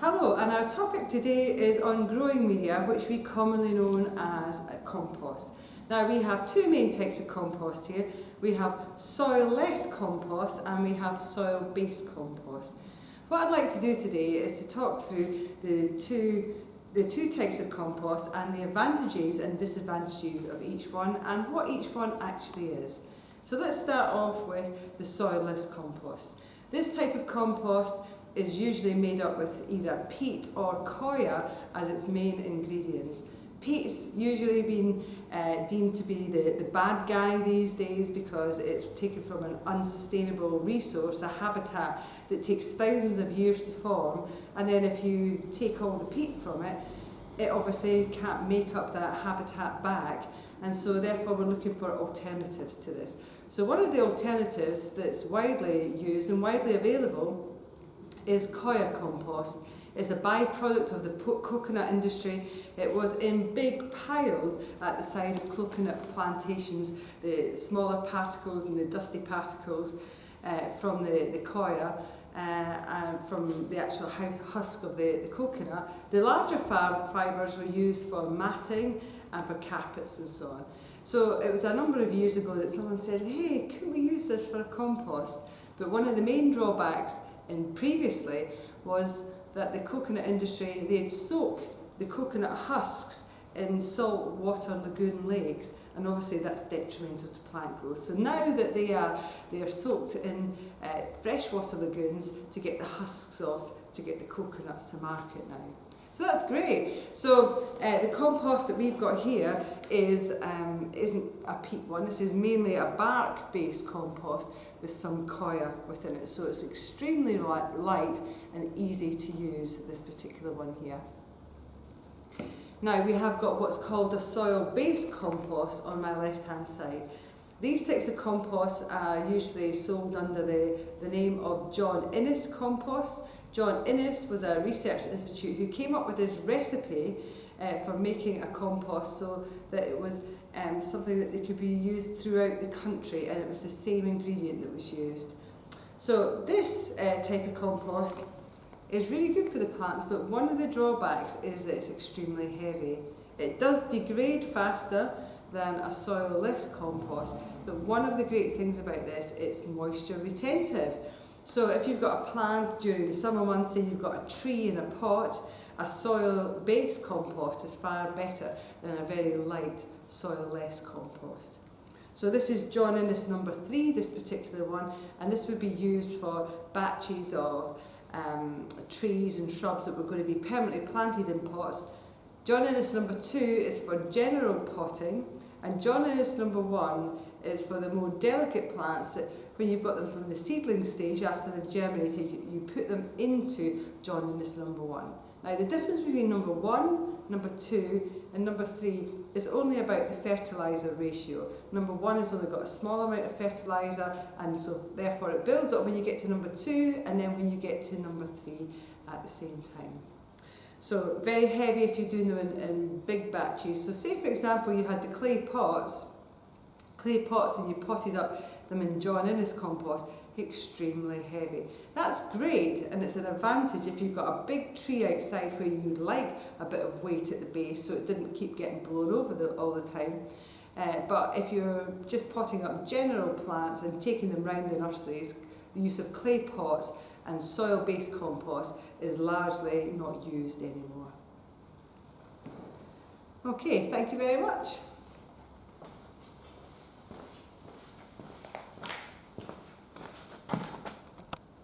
Hello, and our topic today is on growing media, which we commonly known as compost. Now we have two main types of compost here. We have soil-less compost and we have soil-based compost. What I'd like to do today is to talk through the two types of compost and the advantages and disadvantages of each one and what each one actually is. So let's start off with the soil-less compost. This type of compost is usually made up with either peat or Koya as its main ingredients. Peat's usually been deemed to be the bad guy these days because it's taken from an unsustainable resource, a habitat that takes thousands of years to form, and then if you take all the peat from it, it obviously can't make up that habitat back, and so therefore we're looking for alternatives to this. So one of the alternatives that's widely used and widely available is Koya compost. It's a byproduct of the coconut industry. It was in big piles at the side of coconut plantations, the smaller particles and the dusty particles from the Koya and from the actual husk of the coconut. The larger fibres were used for matting and for carpets and so on. So it was a number of years ago that someone said, hey, couldn't we use this for a compost? But one of the main drawbacks previously was that the coconut industry, they had soaked the coconut husks in salt water lagoon lakes, and obviously that's detrimental to plant growth. So now that they are soaked in freshwater lagoons to get the husks off, to get the coconuts to market now. So that's great. So the compost that we've got here isn't a peat one. This is mainly a bark-based compost with some Koya within it. So it's extremely light and easy to use, this particular one here. Now we have got what's called a soil-based compost on my left-hand side. These types of composts are usually sold under the name of John Innes compost. John Innes was a research institute who came up with this recipe for making a compost so that it was something that could be used throughout the country, and it was the same ingredient that was used. So this type of compost is really good for the plants, but one of the drawbacks is that it's extremely heavy. It does degrade faster than a soil-less compost, but one of the great things about this, it's moisture retentive. So if you've got a plant during the summer months, say you've got a tree in a pot, a soil-based compost is far better than a very light soil-less compost. So this is John Innes number 3, this particular one, and this would be used for batches of trees and shrubs that were going to be permanently planted in pots. John Innes number 2 is for general potting, and John Innes number 1 is for the more delicate plants that when you've got them from the seedling stage after they've germinated, you put them into John Innes number 1. Now the difference between number 1, number 2 and number 3 is only about the fertiliser ratio. Number 1 has only got a small amount of fertiliser, and so therefore it builds up when you get to number 2 and then when you get to number 3 at the same time. So very heavy if you're doing them in big batches. So say for example you had the clay pots and you potted up them in John Innes compost, extremely heavy. That's great, and it's an advantage if you've got a big tree outside where you'd like a bit of weight at the base so it didn't keep getting blown over all the time. But if you're just potting up general plants and taking them round the nurseries, the use of clay pots and soil-based compost is largely not used anymore. Okay, thank you very much.